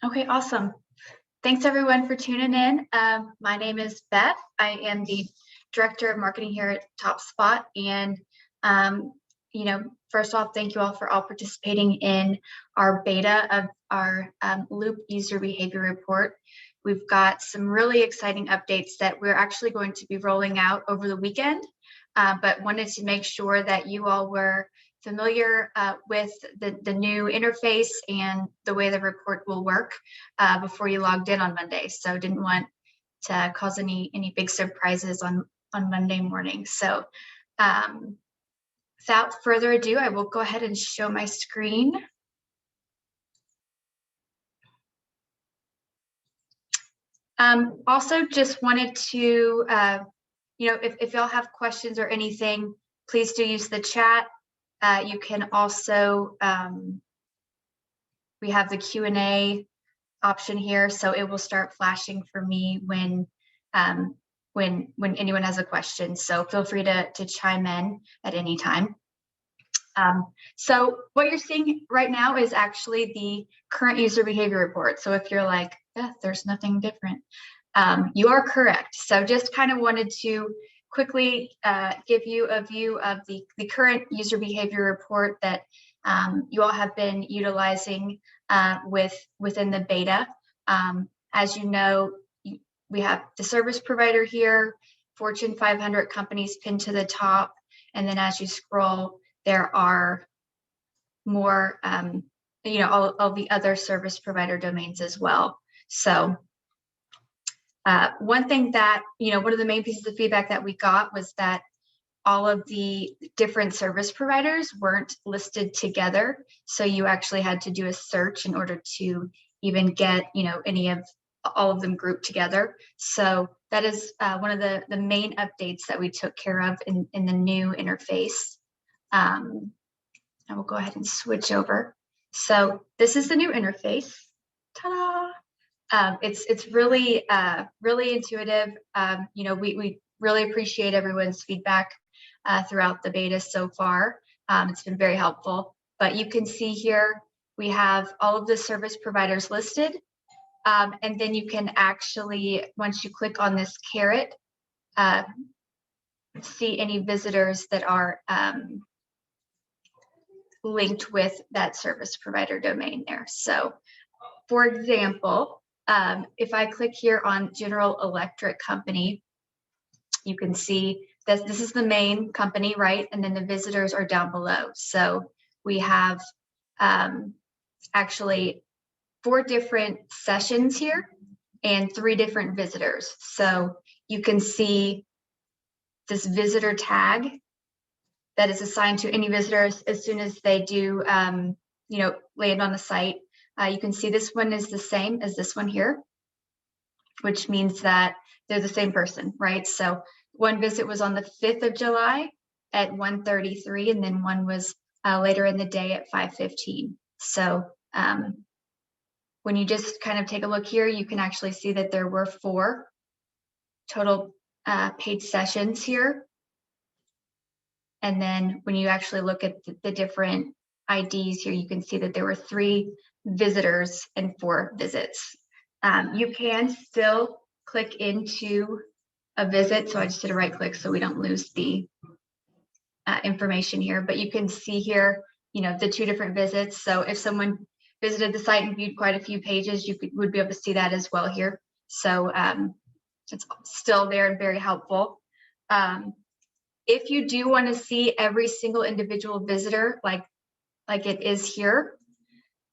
Okay, awesome. Thanks everyone for tuning in. My name is Beth. I am the Director of Marketing here at TopSpot. And, first off, thank you all for all participating in our beta of our Loop User Behavior Report. We've got some really exciting updates that we're actually going to be rolling out over the weekend, but wanted to make sure that you all were familiar with the new interface and the way the report will work before you logged in on Monday. So didn't want to cause any big surprises on Monday morning. So without further ado, I will go ahead and show my screen. Also just wanted to, if y'all have questions or anything, please do use the chat. You can also, we have the Q&A option here, so it will start flashing for me when anyone has a question. So feel free to chime in at any time. So what you're seeing right now is actually the current user behavior report. So if you're like, there's nothing different, you are correct. So just kind of wanted to quickly give you a view of the current user behavior report that you all have been utilizing within the beta. As you know, we have the service provider here, Fortune 500 companies pinned to the top, and then as you scroll, there are more, all the other service provider domains as well. So one thing that, one of the main pieces of feedback that we got was that all of the different service providers weren't listed together. So you actually had to do a search in order to even get, all of them grouped together. So that is one of the main updates that we took care of in the new interface. I will go ahead and switch over. So this is the new interface. Ta-da! It's really really intuitive. We really appreciate everyone's feedback throughout the beta so far. It's been very helpful. But you can see here we have all of the service providers listed, and then you can actually, once you click on this caret, see any visitors that are linked with that service provider domain there. So, for example, if I click here on General Electric Company, you can see that this is the main company, right? And then the visitors are down below. So we have actually 4 different sessions here and 3 different visitors. So you can see this visitor tag that is assigned to any visitors as soon as they do, land on the site. You can see this one is the same as this one here, which means that they're the same person, right? So one visit was on the 5th of July at 1:33, and then one was later in the day at 5:15. So when you just kind of take a look here, you can actually see that there were 4 total paid sessions here. And then when you actually look at the different IDs here, you can see that there were 3 visitors and 4 visits. You can still click into a visit. So I just did a right click so we don't lose the information here, but you can see here, the 2 different visits. So if someone visited the site and viewed quite a few pages, you would be able to see that as well here. So it's still there and very helpful. If you do want to see every single individual visitor, like it is here,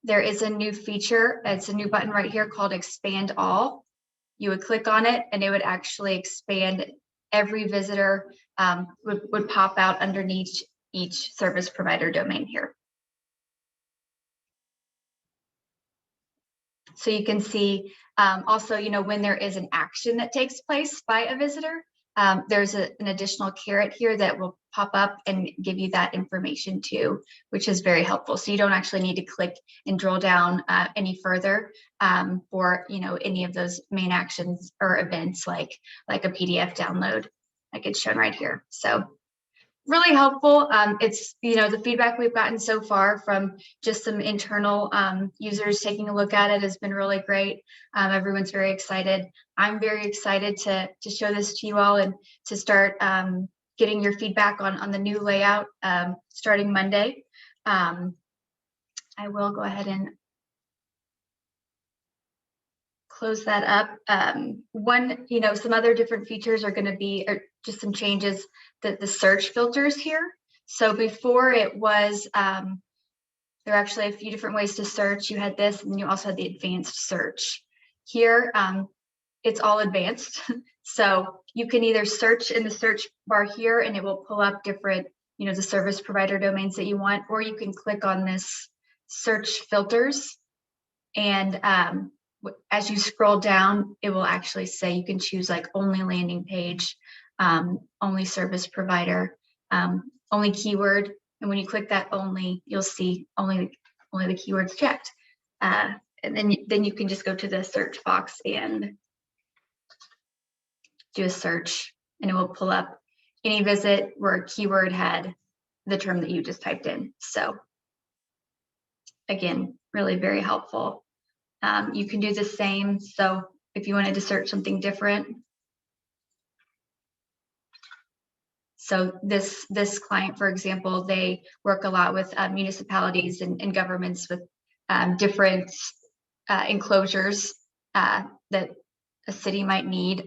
there is a new feature. It's a new button right here called Expand All. You would click on it and it would actually expand every visitor, would pop out underneath each service provider domain here. So you can see also, when there is an action that takes place by a visitor, there's an additional caret here that will pop up and give you that information too, which is very helpful. So you don't actually need to click and drill down any further for any of those main actions or events like a PDF download, like it's shown right here. So really helpful. It's, the feedback we've gotten so far from just some internal users taking a look at it has been really great. Everyone's very excited. I'm very excited to show this to you all and to start getting your feedback on the new layout starting Monday. I will go ahead and close that up. Some other different features are going to be just some changes that the search filters here. So before it was, there are actually a few different ways to search. You had this, and you also had the advanced search. Here, it's all advanced. So you can either search in the search bar here, and it will pull up different, the service provider domains that you want, or you can click on this search filters, and as you scroll down, it will actually say you can choose like only landing page, only service provider, only keyword. And when you click that only, you'll see only the keywords checked. And then you can just go to the search box and do a search, and it will pull up any visit where a keyword had the term that you just typed in. So again, really very helpful. You can do the same. So if you wanted to search something different. So this client, for example, they work a lot with municipalities and governments with different enclosures that a city might need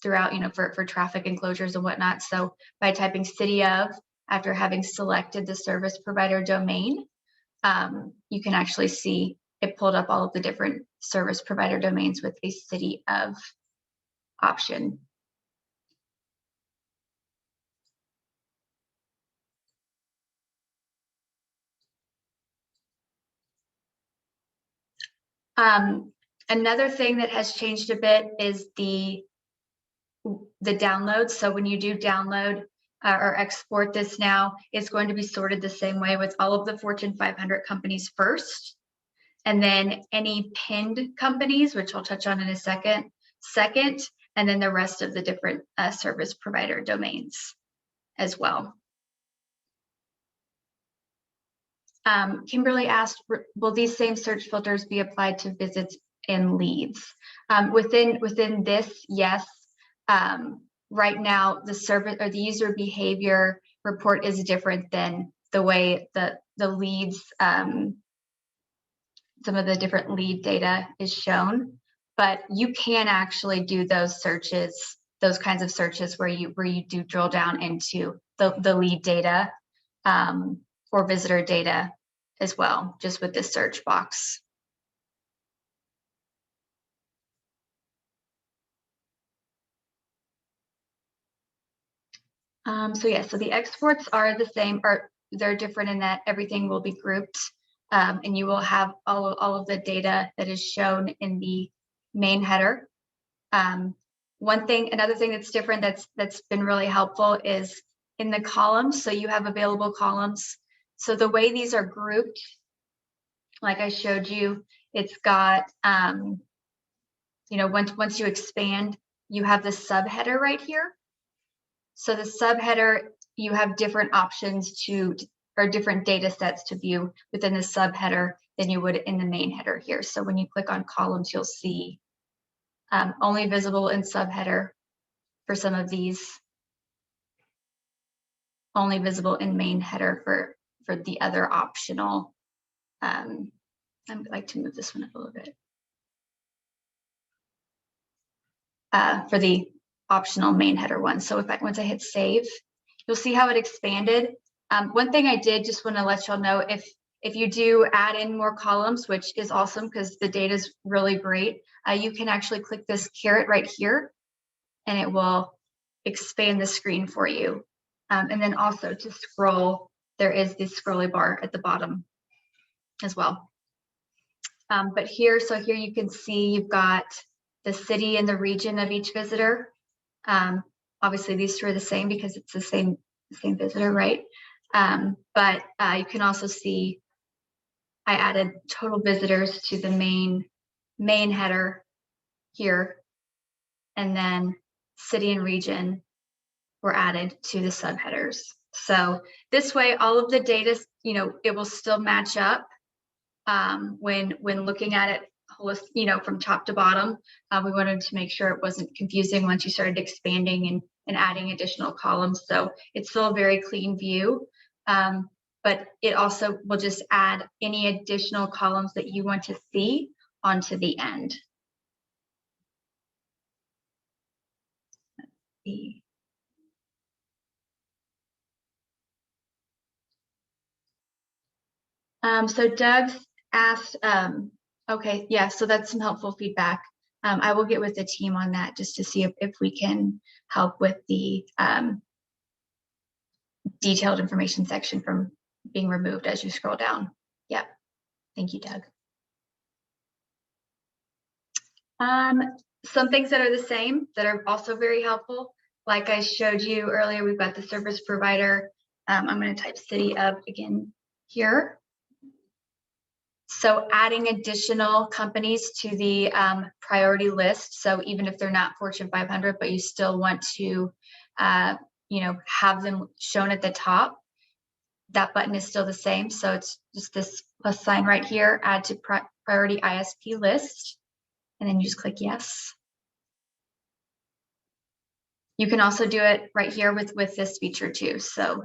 throughout, for traffic enclosures and whatnot. So by typing city of, after having selected the service provider domain, you can actually see it pulled up all of the different service provider domains with a city of option. Another thing that has changed a bit is the download. So when you do download or export this now, it's going to be sorted the same way with all of the Fortune 500 companies first, and then any pinned companies, which I'll touch on in a second, and then the rest of the different service provider domains as well. Kimberly asked, will these same search filters be applied to visits and leads? Within this, yes. Right now, the service or the user behavior report is different than the way the leads, some of the different lead data is shown, but you can actually do those searches, those kinds of searches where you do drill down into the lead data or visitor data as well, just with this search box. So the exports are the same, or they're different in that everything will be grouped, and you will have all of the data that is shown in the main header. Another thing that's different that's been really helpful is in the columns. So you have available columns. So the way these are grouped, like I showed you, it's got, once you expand, you have the subheader right here. So the subheader, you have different options or different data sets to view within the subheader than you would in the main header here. So when you click on columns, you'll see only visible in subheader for some of these, only visible in main header for the other optional. I'd like to move this one up a little bit. For the optional main header one. So once I hit save, you'll see how it expanded. One thing I did just want to let y'all know, if you do add in more columns, which is awesome because the data is really great, you can actually click this caret right here and it will expand the screen for you. And then also to scroll, there is this scrolly bar at the bottom as well. But here you can see you've got the city and the region of each visitor. Obviously these two are the same because it's the same visitor, right? But you can also see I added total visitors to the main header here, and then city and region were added to the subheaders. So this way, all of the data, it will still match up when looking at it, from top to bottom. We wanted to make sure it wasn't confusing once you started expanding and adding additional columns. So it's still a very clean view, but it also will just add any additional columns that you want to see onto the end. Let's see. So Doug asked, okay, yeah, so that's some helpful feedback. I will get with the team on that just to see if we can help with the detailed information section from being removed as you scroll down. Yep. Thank you, Doug. Some things that are the same that are also very helpful. Like I showed you earlier, we've got the service provider. I'm going to type city up again here. So adding additional companies to the priority list. So even if they're not Fortune 500, but you still want to, have them shown at the top, that button is still the same. So it's just this plus sign right here, add to priority ISP list. And then you just click yes. You can also do it right here with this feature too. So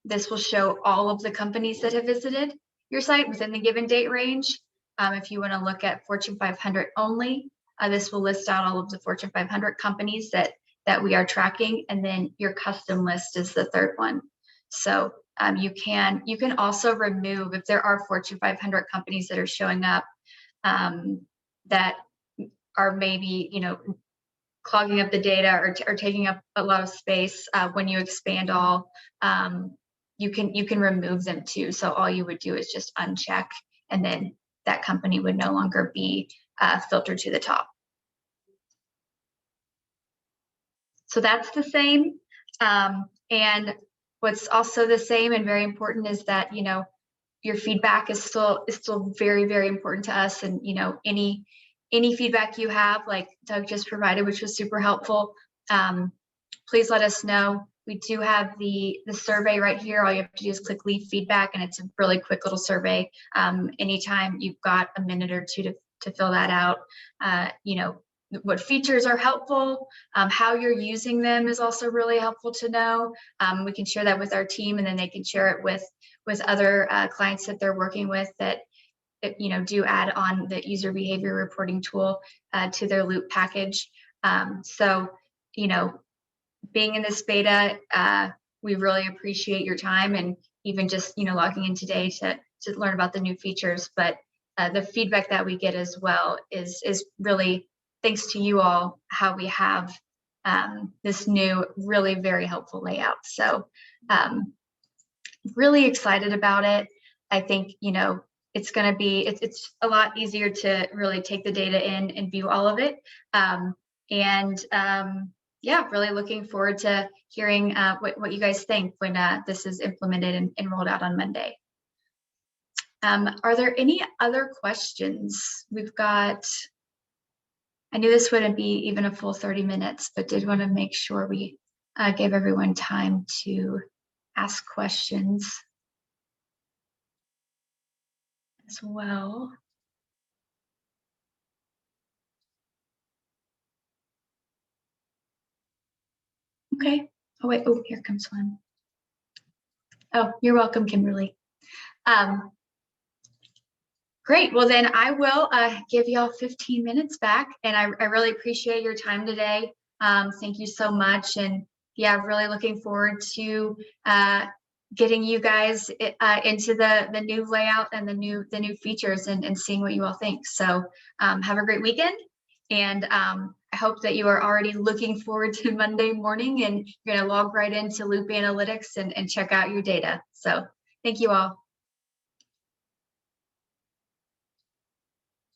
this will show all of the companies that have visited your site within the given date range. If you want to look at Fortune 500 only, this will list out all of the Fortune 500 companies that we are tracking, and then your custom list is the third one. So you can also remove, if there are Fortune 500 companies that are showing up that are maybe clogging up the data or taking up a lot of space when you expand all. You can remove them too. So all you would do is just uncheck, and then that company would no longer be filtered to the top. So that's the same. And what's also the same and very important is that your feedback is still very, very important to us. And any feedback you have, like Doug just provided, which was super helpful, please let us know. We do have the survey right here. All you have to do is click leave feedback, and it's a really quick little survey. Anytime you've got a minute or two to fill that out, what features are helpful, how you're using them is also really helpful to know. We can share that with our team, and then they can share it with other clients that they're working with that do add on the user behavior reporting tool to their Loop package. So being in this beta, we really appreciate your time, and even just logging in today to learn about the new features. But the feedback that we get as well is really thanks to you all, how we have this new, really very helpful layout. So really excited about it. I think it's going to be it's a lot easier to really take the data in and view all of it. Yeah, really looking forward to hearing what you guys think when this is implemented and rolled out on Monday. Are there any other questions? We've got, I knew this wouldn't be even a full 30 minutes, but did want to make sure we gave everyone time to ask questions as well. Okay. Oh, wait. Oh, here comes one. Oh, you're welcome, Kimberly. Great. Well, then I will give y'all 15 minutes back, and I really appreciate your time today. Thank you so much. And yeah, really looking forward to getting you guys into the new layout and the new features and seeing what you all think. So have a great weekend. And I hope that you are already looking forward to Monday morning, and you're going to log right into Loop Analytics and check out your data. So thank you all.